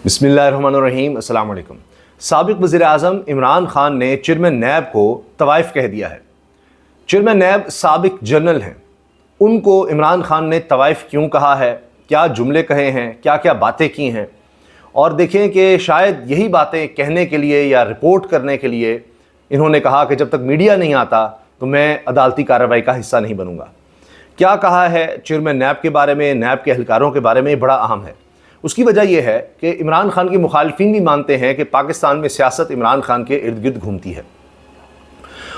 बिस्मिल्लाहिर्रहमानिर्रहीम, अस्सलाम वालेकुम। साबिक़ वज़ीर-ए-आज़म इमरान खान ने चेयरमैन नैब को तवाइफ कह दिया है। चेयरमैन नैब साबिक़ जनरल हैं, उनको इमरान खान ने तवाइफ क्यों कहा है, क्या जुमले कहे हैं, क्या क्या बातें की हैं। और देखें कि शायद यही बातें कहने के लिए या रिपोर्ट करने के लिए इन्होंने कहा कि जब तक मीडिया नहीं आता तो मैं अदालती कार्रवाई का हिस्सा नहीं बनूंगा। क्या कहा है चेयरमैन नैब के बारे में, नैब के एहलकारों के बारे में, बड़ा अहम है। उसकी वजह यह है कि इमरान खान के मुखालिफिन भी मानते हैं कि पाकिस्तान में सियासत इमरान खान के इर्द गिर्द घूमती है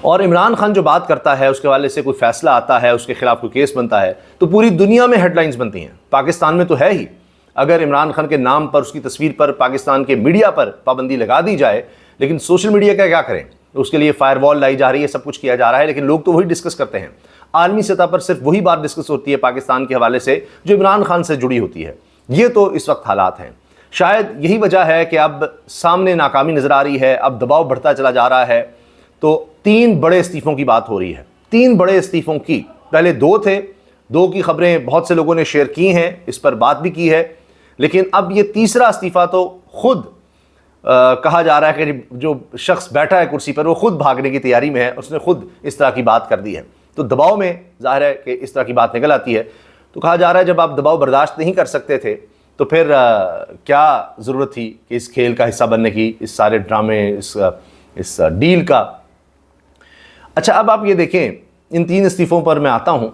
और इमरान खान जो बात करता है उसके वाले से कोई फैसला आता है, उसके खिलाफ कोई केस बनता है तो पूरी दुनिया में हेडलाइंस बनती हैं। पाकिस्तान में तो है ही। अगर इमरान खान के नाम पर, उसकी तस्वीर पर पाकिस्तान के मीडिया पर पाबंदी लगा दी जाए, लेकिन सोशल मीडिया का क्या करें, उसके लिए फायरवॉल लाई जा रही है, सब कुछ किया जा रहा है, लेकिन लोग तो वही डिस्कस करते हैं। आलमी सतह पर सिर्फ वही बात डिस्कस होती है पाकिस्तान के हवाले से जो इमरान खान से जुड़ी होती है। ये तो इस वक्त हालात हैं। शायद यही वजह है कि अब सामने नाकामी नज़र आ रही है, अब दबाव बढ़ता चला जा रहा है। तो 3 बड़े इस्तीफ़ों की बात हो रही है। 3 बड़े इस्तीफ़ों की, पहले 2 थे, 2 की खबरें बहुत से लोगों ने शेयर की हैं, इस पर बात भी की है, लेकिन अब ये तीसरा इस्तीफ़ा तो खुद कहा जा रहा है कि जो शख्स बैठा है कुर्सी पर वो खुद भागने की तैयारी में है, उसने खुद इस तरह की बात कर दी है। तो दबाव में जाहिर है कि इस तरह की बात निकल आती है। तो कहा जा रहा है जब आप दबाव बर्दाश्त नहीं कर सकते थे तो फिर क्या ज़रूरत थी कि इस खेल का हिस्सा बनने की, इस सारे ड्रामे, इस डील का। अच्छा, अब आप ये देखें, इन 3 इस्तीफ़ों पर मैं आता हूँ,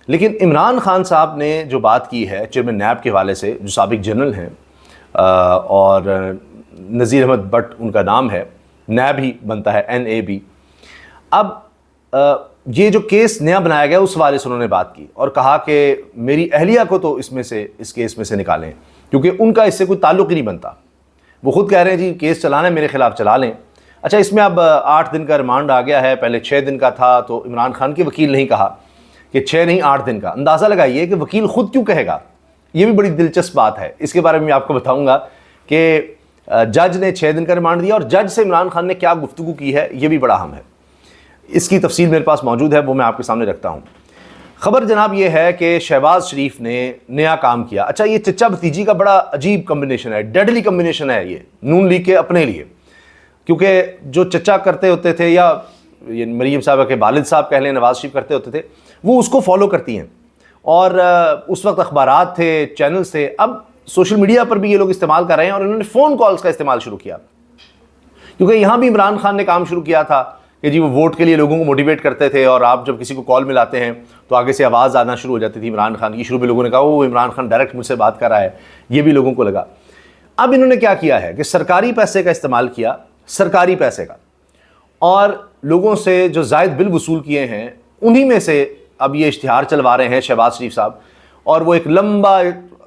लेकिन इमरान खान साहब ने जो बात की है चेयरमैन नैब के हवाले से, जो साबिक़ जनरल हैं और नज़ीर अहमद बट उनका नाम है, नैब ही बनता है, NAB। अब ये जो केस नया बनाया गया उस हवाले से उन्होंने बात की और कहा कि मेरी अहलिया को तो इस केस में से निकालें क्योंकि उनका इससे कोई ताल्लुक़ ही नहीं बनता। वो खुद कह रहे हैं जी केस चलाना है, मेरे खिलाफ चला लें। अच्छा, इसमें अब 8 दिन का रिमांड आ गया है, पहले 6 दिन का था। तो इमरान खान के वकील नहीं कहा कि 6 नहीं 8 दिन का। अंदाज़ा लगाइए कि वकील खुद क्यों कहेगा। ये भी बड़ी दिलचस्प बात है, इसके बारे में मैं आपको बताऊँगा कि जज ने 6 दिन का रिमांड दिया और जज से इमरान खान ने क्या गुफ्तगू की है, ये भी बड़ा अहम है। इसकी तफसील मेरे पास मौजूद है, वो मैं आपके सामने रखता हूँ। ख़बर जनाब ये है कि शहबाज शरीफ ने नया काम किया। अच्छा, ये चचा भतीजी का बड़ा अजीब कम्बिनेशन है, डेडली कम्बिनेशन है ये नून लीग के अपने लिए, क्योंकि जो चचा करते होते थे या ये मरीम साहब के वालिद साहब कह लें, नवाज शरीफ करते होते थे, वो उसको फॉलो करती हैं। और उस वक्त अखबारात थे, चैनल्स थे, अब सोशल मीडिया पर भी ये लोग इस्तेमाल कर रहे हैं और इन्होंने फ़ोन कॉल्स का इस्तेमाल शुरू किया, क्योंकि यहाँ भी इमरान खान ने काम शुरू किया था कि जी वो वोट के लिए लोगों को मोटिवेट करते थे और आप जब किसी को कॉल मिलाते हैं तो आगे से आवाज़ आना शुरू हो जाती थी इमरान खान की। शुरू में लोगों ने कहा वो इमरान खान डायरेक्ट मुझसे बात कर रहा है, ये भी लोगों को लगा। अब इन्होंने क्या किया है कि सरकारी पैसे का इस्तेमाल किया, सरकारी पैसे का, और लोगों से जो जायद बिल वसूल किए हैं उन्हीं में से अब ये इश्तिहार चलवा रहे हैं शहबाज शरीफ साहब। और वो एक लंबा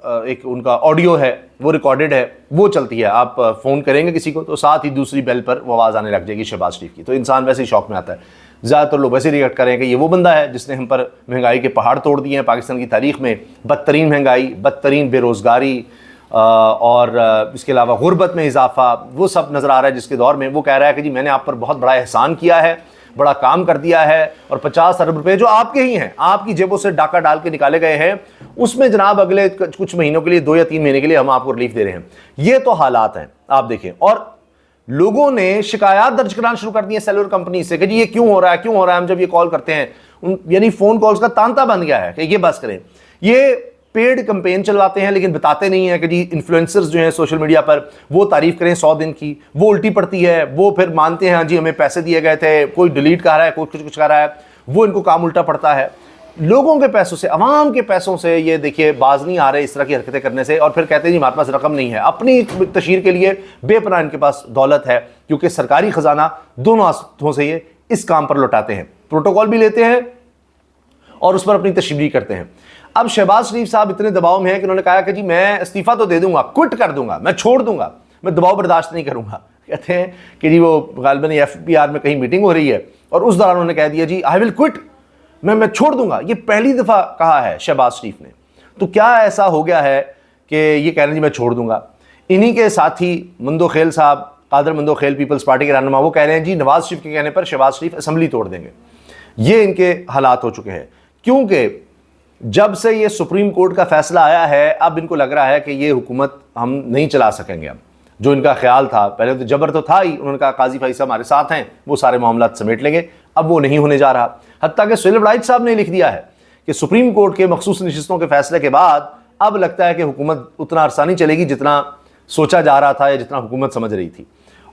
एक उनका ऑडियो है, वो रिकॉर्डेड है, वो चलती है। आप फ़ोन करेंगे किसी को तो साथ ही दूसरी बेल पर वो आवाज़ आने लग जाएगी शहबाज शरीफ की। तो इंसान वैसे ही शौक में आता है। ज़्यादातर लोग वैसे रिएक्ट करें कि ये वो बंदा है जिसने हम पर महंगाई के पहाड़ तोड़ दिए हैं। पाकिस्तान की तारीख़ में बदतरीन महंगाई, बदतरीन बेरोज़गारी और इसके अलावा गुर्बत में इजाफा, वो सब नज़र आ रहा है जिसके दौर में वो कह रहा है कि जी मैंने आप पर बहुत बड़ा एहसान किया है, बड़ा काम कर दिया है, और 50 अरब रुपए जो आपके ही हैं, आपकी जेबों से डाका डाल के निकाले गए हैं, उसमें जनाब अगले कुछ महीनों के लिए, 2 या 3 महीने के लिए हम आपको रिलीफ दे रहे हैं। ये तो हालात हैं, आप देखें। और लोगों ने शिकायत दर्ज कराना शुरू कर दी है सेलुलर कंपनी से कि जी ये क्यों हो रहा है, क्यों हो रहा है। हम जब ये कॉल करते हैं, यानी फ़ोन कॉल्स का तांता बन गया है कि ये बस करें। ये पेड कैंपेन चलवाते हैं लेकिन बताते नहीं है कि जी इन्फ्लुएंसर्स जो हैं सोशल मीडिया पर वो तारीफ़ करें 100 दिन की, वो उल्टी पड़ती है, वो फिर मानते हैं हाँ जी हमें पैसे दिए गए थे, कोई डिलीट कर रहा है, कोई कुछ कर रहा है, वो इनको काम उल्टा पड़ता है। लोगों के पैसों से, अवाम के पैसों से ये देखिए बाज नहीं आ रहे इस तरह की हरकतें करने से। और फिर कहते हैं जी हमारे पास रकम नहीं है। अपनी तशहीर के लिए बेपनाह इनके पास दौलत है, क्योंकि सरकारी ख़जाना दोनों हाथों से ये इस काम पर लौटाते हैं, प्रोटोकॉल भी लेते हैं और उस पर अपनी तशरीह करते हैं। अब शहबाज शरीफ साहब इतने दबाव में हैं कि उन्होंने कहा कि जी मैं इस्तीफ़ा तो दे दूंगा, क्विट कर दूंगा, मैं छोड़ दूंगा, मैं दबाव बर्दाश्त नहीं करूंगा। कहते हैं कि जी वो गालिबन FPR में कहीं मीटिंग हो रही है और उस दौरान उन्होंने कह दिया जी आई विल क्विट, मैं छोड़ दूंगा। ये पहली दफ़ा कहा है शहबाज शरीफ ने। तो क्या ऐसा हो गया है कि ये कह रहे हैं जी मैं छोड़ दूंगा। इन्हीं के साथी मंदोखेल साहब, कादर मंदोखेल, पीपल्स पार्टी के रहनुमा, वो कह रहे हैं जी नवाज शरीफ के कहने पर शहबाज शरीफ असम्बली तोड़ देंगे। ये इनके हालात हो चुके हैं, क्योंकि जब से ये सुप्रीम कोर्ट का फैसला आया है, अब इनको लग रहा है कि ये हुकूमत हम नहीं चला सकेंगे। अब जो इनका ख्याल था, पहले तो जबर तो था ही, उन्होंने कहा काजी फाइज साहब हमारे साथ हैं, वो सारे मामला समेट लेंगे, अब वो नहीं होने जा रहा। हत्ता कि सुहेल वड़ाइच साहब ने लिख दिया है कि सुप्रीम कोर्ट के मखसूस नशिस्तों के फैसले के बाद अब लगता है कि हुकूमत उतना अरसा नहीं चलेगी जितना सोचा जा रहा था या जितना हुकूमत समझ रही थी,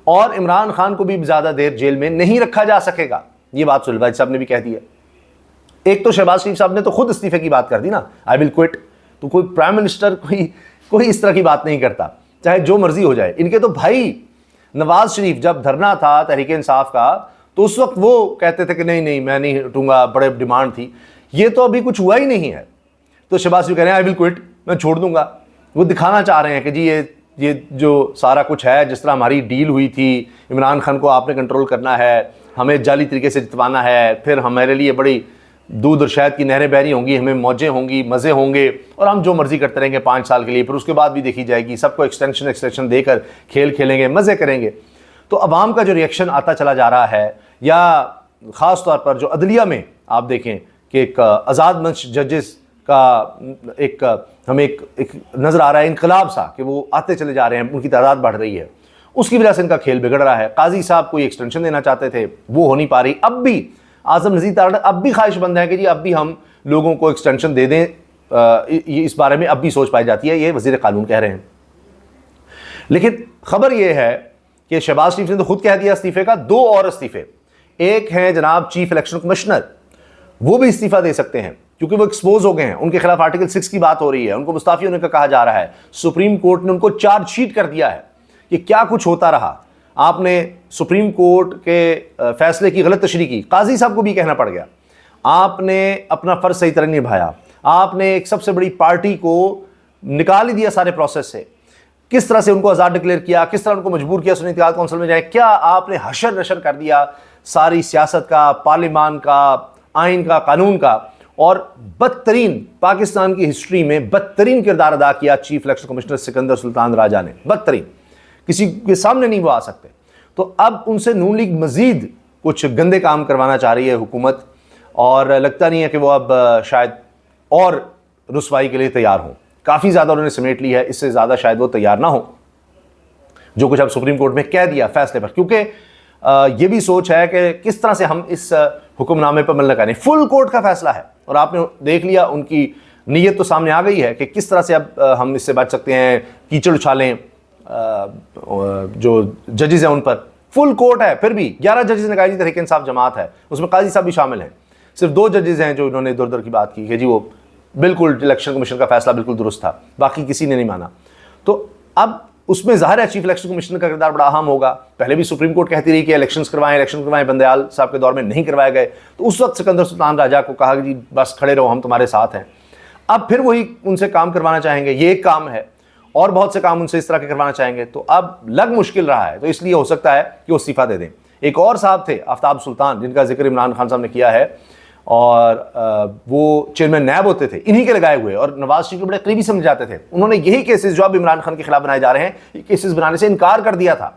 और इमरान खान को भी ज़्यादा देर जेल में नहीं रखा जा सकेगा। ये बात सुहेल वड़ाइच साहब ने भी कह दी है। एक तो शहबाज शरीफ साहब ने तो खुद इस्तीफे की बात कर दी ना, आई विल क्विट। तो कोई प्राइम मिनिस्टर कोई इस तरह की बात नहीं करता, चाहे जो मर्जी हो जाए। इनके तो भाई नवाज शरीफ जब धरना था तहरीक इंसाफ का, तो उस वक्त वो कहते थे कि नहीं नहीं मैं नहीं हटूंगा, बड़े डिमांड थी। ये तो अभी कुछ हुआ ही नहीं है, तो शहबाज शरीफ कह रहे हैं आई विल क्विट, मैं छोड़ दूंगा। वो दिखाना चाह रहे हैं कि जी ये जो सारा कुछ है, जिस तरह हमारी डील हुई थी, इमरान खान को आपने कंट्रोल करना है, हमें जाली तरीके से जितवाना है, फिर हमारे लिए बड़ी दूध और शहद की नहरें बहरी होंगी, हमें मौजें होंगी, मज़े होंगे, और हम जो मर्जी करते रहेंगे 5 साल के लिए, फिर उसके बाद भी देखी जाएगी, सबको एक्सटेंशन देकर खेल खेलेंगे, मज़े करेंगे। तो अवाम का जो रिएक्शन आता चला जा रहा है, या ख़ास तौर पर जो अदलिया में आप देखें कि एक आज़ाद मंच जजेस का एक हमें एक नज़र आ रहा है इनकलाब सा, कि वो आते चले जा रहे हैं, उनकी तादाद बढ़ रही है, उसकी वजह से इनका खेल बिगड़ रहा है। काजी साहब को एक्सटेंशन देना चाहते थे, वो हो नहीं पा रही। अब भी आज़म नज़ीर तारड़ अब भी ख्वाहिशमंद है कि जी अब भी हम लोगों को एक्सटेंशन दे दें, इस बारे में अब भी सोच पाई जाती है, ये वज़ीर कानून कह रहे हैं। लेकिन खबर ये है कि शहबाज शरीफ ने तो खुद कह दिया इस्तीफे का, 2 और इस्तीफे। एक हैं जनाब चीफ इलेक्शन कमिश्नर, वो भी इस्तीफा दे सकते हैं क्योंकि वो एक्सपोज हो गए हैं, उनके खिलाफ आर्टिकल 6 की बात हो रही है, उनको मुस्ताफी होने का कहा जा रहा है। सुप्रीम कोर्ट ने उनको चार्जशीट कर दिया है कि क्या कुछ होता रहा, आपने सुप्रीम कोर्ट के फैसले की गलत तशरीह की, काजी साहब को भी कहना पड़ गया, आपने अपना फ़र्ज सही तरह निभाया, आपने एक सबसे बड़ी पार्टी को निकाल ही दिया सारे प्रोसेस से, किस तरह से उनको आज़ाद डिक्लेयर किया, किस तरह उनको मजबूर किया सुन्नी इत्तेहाद कौंसिल में जाए, क्या आपने हशर नशर कर दिया सारी सियासत का, पार्लियामान का, आइन का, कानून का, और बदतरीन पाकिस्तान की हिस्ट्री में बदतरीन किरदार अदा किया chief election commissioner Sikandar Sultan Raja ने, बदतरीन, किसी के सामने नहीं वो आ सकते। तो अब उनसे नून लीग मजीद कुछ गंदे काम करवाना चाह रही है हुकूमत, और लगता नहीं है कि वो अब शायद और रुसवाई के लिए तैयार हों। काफ़ी ज़्यादा उन्होंने समेट ली है, इससे ज़्यादा शायद वो तैयार ना हो, जो कुछ अब सुप्रीम कोर्ट में कह दिया फैसले पर, क्योंकि ये भी सोच है कि किस तरह से हम इस हुक्मनामे पर अमल लगाएं। फुल कोर्ट का फैसला है, और आपने देख लिया उनकी नीयत तो सामने आ गई है कि किस तरह से अब हम इससे बच सकते हैं, कीचड़ उछालें जो जजेस हैं उन पर। फुल कोर्ट है, फिर भी 11 जजेस ने कहा जी तहरीक इंसाफ जमात है, उसमें काजी साहब भी शामिल हैं। सिर्फ 2 जजेस हैं जो इन्होंने इधर उधर की बात की कि जी वो बिल्कुल इलेक्शन कमीशन का फैसला बिल्कुल दुरुस्त था, बाकी किसी ने नहीं माना। तो अब उसमें ज़ाहिर है चीफ इलेक्शन कमिश्नर का किरदार बड़ा अहम होगा। पहले भी सुप्रीम कोर्ट कहती रही कि इलेक्शन करवाएं, बंदयाल साहब के दौर में नहीं करवाए गए, तो उस वक्त सिकंदर सुल्तान राजा को कहा कि जी बस खड़े रहो, हम तुम्हारे साथ हैं। अब फिर वही उनसे काम करवाना चाहेंगे, ये एक काम है, और बहुत से काम उनसे इस तरह के करवाना चाहेंगे, तो अब लग मुश्किल रहा है। तो इसलिए हो सकता है कि वो इस्तीफा दे दें। एक और साहब थे आफ्ताब सुल्तान, जिनका जिक्र इमरान खान साहब ने किया है, और वो चेयरमैन नैब होते थे, इन्हीं के लगाए हुए, और नवाज शरीफ के बड़े करीबी समझ जाते थे। उन्होंने यही केसेस जो अब इमरान खान के खिलाफ बनाए जा रहे हैं, ये केसेस बनाने से इनकार कर दिया था।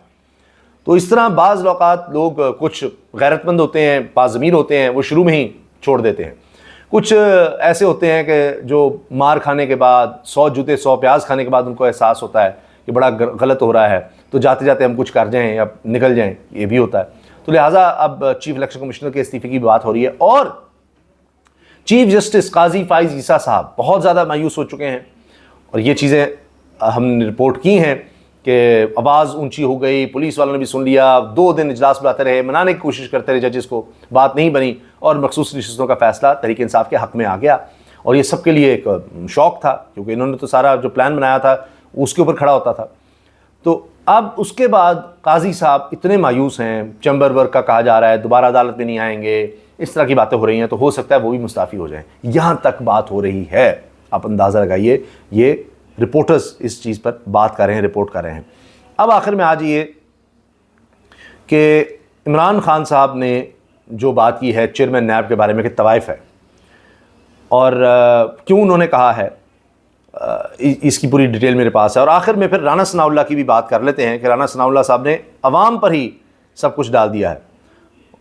तो इस तरह बाज़ औक़ात लोग कुछ गैरतमंद होते हैं, बाज़मीर होते हैं, वो शुरू में ही छोड़ देते हैं। कुछ ऐसे होते हैं कि जो मार खाने के बाद, 100 जूते 100 प्याज खाने के बाद उनको एहसास होता है कि बड़ा गलत हो रहा है, तो जाते जाते हम कुछ कर जाएँ या निकल जाएँ, ये भी होता है। तो लिहाजा अब चीफ इलेक्शन कमिश्नर के इस्तीफे की बात हो रही है, और चीफ जस्टिस काजी फाइज ईसा साहब बहुत ज़्यादा मायूस हो चुके हैं, और ये चीज़ें हमने रिपोर्ट की हैं कि आवाज़ ऊंची हो गई, पुलिस वालों ने भी सुन लिया, 2 दिन इजलास बुलाते रहे, मनाने की कोशिश करते रहे जजेस को, बात नहीं बनी, और मखसूस नशिस्तों का फैसला तहरीक इंसाफ के हक़ में आ गया। और ये सबके लिए एक शौक था, क्योंकि इन्होंने तो सारा जो प्लान बनाया था उसके ऊपर खड़ा होता था। तो अब उसके बाद काजी साहब इतने मायूस हैं, चैम्बर वर्क का कहा जा रहा है, दोबारा अदालत में नहीं आएंगे, इस तरह की बातें हो रही हैं, तो हो सकता है वो भी मुस्ताफ़ी हो जाएं। यहाँ तक बात हो रही है, आप अंदाज़ा लगाइए, ये रिपोर्टर्स इस चीज़ पर बात कर रहे हैं, रिपोर्ट कर रहे हैं। अब आखिर में आज ये कि इमरान खान साहब ने जो बात की है चेयरमैन नैब के बारे में कि तवाइफ है, और क्यों उन्होंने कहा है, इसकी पूरी डिटेल मेरे पास है। और आखिर में फिर राना सनाउल्लाह की भी बात कर लेते हैं कि राना सनाउल्लाह साहब ने अवाम पर ही सब कुछ डाल दिया है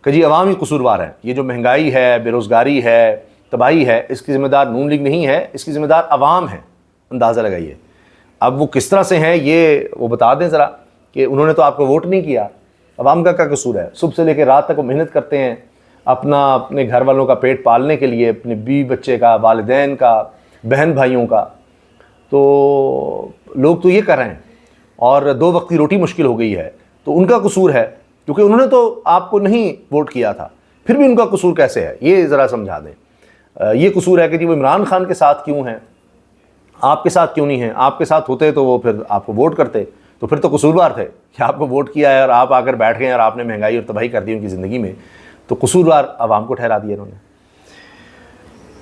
कि जी अवाम ही कसूरवार है, ये जो महंगाई है, बेरोज़गारी है, तबाही है, इसकी ज़िम्मेदार नून लीग नहीं है, इसकी ज़िम्मेदार अवाम है। अंदाज़ा लगाइए। अब वो किस तरह से हैं ये वो बता दें ज़रा, कि उन्होंने तो आपको वोट नहीं किया, अवाम का क्या कसूर है? सुबह से लेकर रात तक वो मेहनत करते हैं अपने घर वालों का पेट पालने के लिए, अपने बीवी बच्चे का, वालिदैन का, बहन भाइयों का। तो लोग तो ये कर रहे हैं और 2 वक्त की रोटी मुश्किल हो गई है, तो उनका कसूर है, क्योंकि उन्होंने तो आपको नहीं वोट किया था। फिर भी उनका कसूर कैसे है, ये ज़रा समझा दें। ये कसूर है कि जी वो इमरान खान के साथ क्यों हैं, आपके साथ क्यों नहीं हैं? आपके साथ होते तो वो फिर आपको वोट करते, तो फिर तो कसूरवार थे कि आपको वोट किया है और आप आकर बैठ गए और आपने महंगाई और तबाही कर दी उनकी ज़िंदगी में, तो कसूरवार आवाम को ठहरा दिया इन्होंने।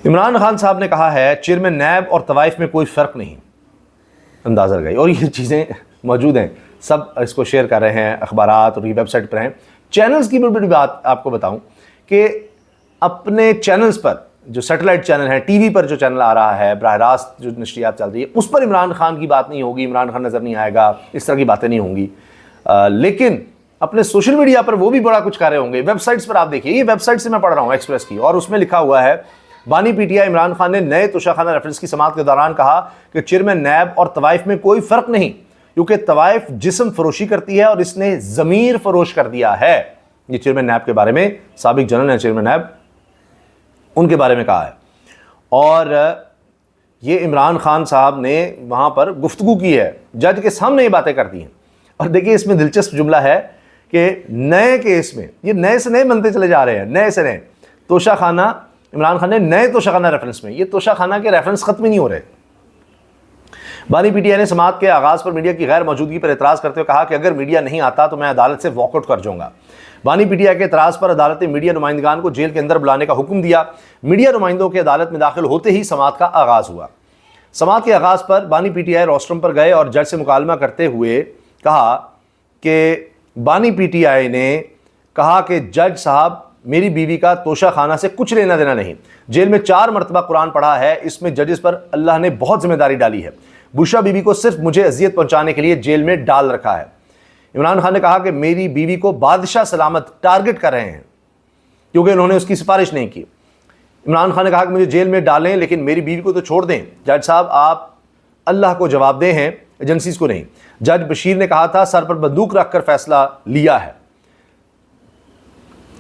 इमरान खान साहब ने कहा है चेयरमैन नैब और तवाइफ में कोई फ़र्क नहीं। अंदाज़ा लगाइए। और ये चीज़ें मौजूद हैं, सब इसको शेयर कर रहे हैं, अखबारात और ये वेबसाइट पर हैं। चैनल्स की बड़ी बड़ी बात आपको बताऊं कि अपने चैनल्स पर, जो सैटेलाइट चैनल है, टीवी पर जो चैनल आ रहा है, बराह रास्त जो नशरियात चल रही है, उस पर इमरान खान की बात नहीं होगी, इमरान खान नज़र नहीं आएगा, इस तरह की बातें नहीं होंगी। लेकिन अपने सोशल मीडिया पर वो भी बड़ा कुछ कर रहे होंगे। वेबसाइट्स पर आप देखिए, ये वेबसाइट से मैं पढ़ रहा हूँ एक्सप्रेस की, और उसमें लिखा हुआ है बानी पीटीआई इमरान खान ने नए तोशाखाना रेफरेंस की समाअत के दौरान कहा कि चेयरमैन नैब और तवाइफ में कोई फ़र्क नहीं, क्योंकि तवाइफ जिस्म फरोशी करती है और इसने ज़मीर फरोश कर दिया है। ये चेयरमैन नैब के बारे में, साबिक जनरल हैं चेयरमैन नैब, उनके बारे में कहा है। और ये इमरान खान साहब ने वहाँ पर गुफ्तगू की है, जज के सामने ये बातें कर दी हैं। और देखिए इसमें दिलचस्प जुमला है कि नए केस में, ये नए से नए बनते चले जा रहे हैं, नए से नए तोशाखाना। इमरान खान ने नए तोशाखाना रेफरेंस में, ये तोशाखाना के रेफरेंस ख़त्म ही नहीं हो रहे। बानी पीटीआई ने समाअत के आगाज़ पर मीडिया की गैर मौजूदगी पर एतराज़ करते हुए कहा कि अगर मीडिया नहीं आता तो मैं अदालत से वॉकआउट कर जाऊँगा। बानी पीटीआई के एतराज़ पर अदालत ने मीडिया नुमाइंदगान को जेल के अंदर बुलाने का हुक्म दिया। मीडिया नुमाइंदों के अदालत में दाखिल होते ही समाअत का आगाज़ हुआ। समाअत के आगाज़ पर बानी पीटीआई रोस्ट्रम पर गए और जज से मुकालमा करते हुए कहा कि बानी पीटीआई ने कहा कि जज साहब, मेरी बीवी का तोशाखाना से कुछ लेना देना नहीं। जेल में 4 मरतबा कुरान पढ़ा है, इसमें जजेस पर अल्लाह ने बहुत जिम्मेदारी डाली है। बुशरा बीवी को सिर्फ मुझे अजियत पहुंचाने के लिए जेल में डाल रखा है। इमरान खान ने कहा कि मेरी बीवी को बादशाह सलामत टारगेट कर रहे हैं क्योंकि उन्होंने उसकी सिफारिश नहीं की। इमरान खान ने कहा कि मुझे जेल में डालें लेकिन मेरी बीवी को तो छोड़ दें। जज साहब, आप अल्लाह को जवाब दें हैं, एजेंसीज को नहीं। जज बशीर ने कहा था सर पर बंदूक रखकर फैसला लिया है।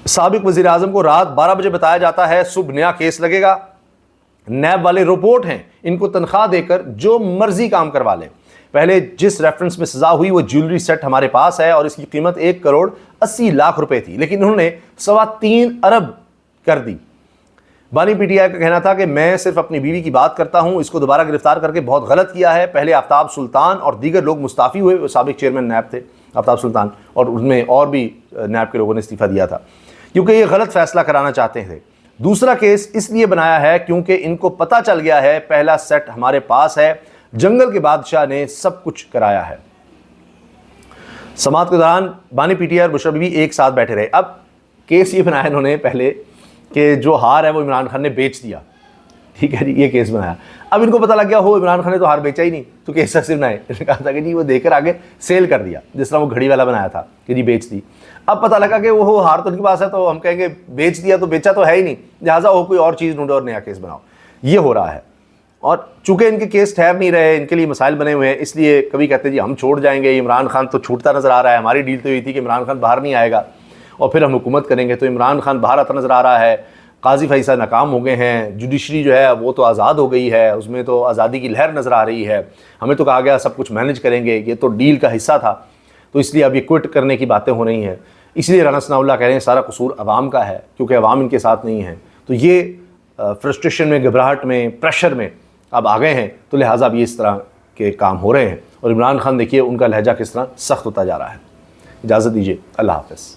साबिक वज़ीर आज़म को रात 12 बजे बताया जाता है सुबह नया केस लगेगा। नैब वाले रोबोट हैं, इनको तनख्वाह देकर जो मर्जी काम करवा लें। पहले जिस रेफरेंस में सजा हुई वो ज्वेलरी सेट हमारे पास है और इसकी कीमत 1 करोड़ 80 लाख रुपए थी, लेकिन उन्होंने 3.25 अरब कर दी। बानी पीटीआई का कहना था कि मैं सिर्फ अपनी बीवी की बात करता हूं, इसको दोबारा गिरफ्तार करके बहुत गलत किया है। पहले आफ्ताब सुल्तान और दीगर लोग मुस्ताफ़ी हुए, वो साबिक चेयरमैन नैब थे आफ्ताब सुल्तान, और उनमें और भी नैब के लोगों ने इस्तीफ़ा दिया था क्योंकि ये गलत फैसला कराना चाहते थे। दूसरा केस इसलिए बनाया है क्योंकि इनको पता चल गया है पहला सेट हमारे पास है, जंगल के बादशाह ने सब कुछ कराया है। समाअत के दौरान बानी पीटीआई और बुशरा बीबी एक साथ बैठे रहे। अब केस ये बनाया इन्होंने पहले कि जो हार है वो इमरान खान ने बेच दिया, ठीक है जी, ये केस बनाया। अब इनको पता लग गया हो इमरान खान ने तो हार बेचा ही नहीं, तो केस सिर्फ बनाए। इन्होंने कहा था कि जी वो देकर आगे सेल कर दिया, जिस तरह वो घड़ी वाला बनाया था कि जी बेच दी। अब पता लगा कि वो हार तो उनके पास है, तो हम कहेंगे बेच दिया तो बेचा तो है ही नहीं, लिहाजा वो कोई और चीज़ ढूंढो और नया केस बनाओ। ये हो रहा है। और चूंकि इनके केस ठहर नहीं रहे, इनके लिए मसाइल बने हुए हैं, इसलिए कभी कहते हैं जी हम छोड़ जाएंगे, इमरान खान तो छूटता नज़र आ रहा है। हमारी डील तो ये थी कि इमरान खान बाहर नहीं आएगा और फिर हम हुकूमत करेंगे, तो इमरान खान बाहर आता नज़र आ रहा है। काजी फैसल नाकाम हो गए हैं, जुडिशरी जो है वो तो आज़ाद हो गई है, उसमें तो आज़ादी की लहर नज़र आ रही है। हमें तो कहा गया सब कुछ मैनेज करेंगे, ये तो डील का हिस्सा था, तो इसलिए अब ये क्विट करने की बातें हो रही हैं। इसलिए राना सनाउल्लाह कह रहे हैं सारा कसूर अवाम का है, क्योंकि अवाम इनके साथ नहीं है। तो ये फ्रस्ट्रेशन में, घबराहट में, प्रेशर में अब आ गए हैं, तो लिहाजा अब ये इस तरह के काम हो रहे हैं। और इमरान खान देखिए उनका लहजा किस तरह सख्त होता जा रहा है। इजाज़त दीजिए, अल्लाह हाफ़िज़।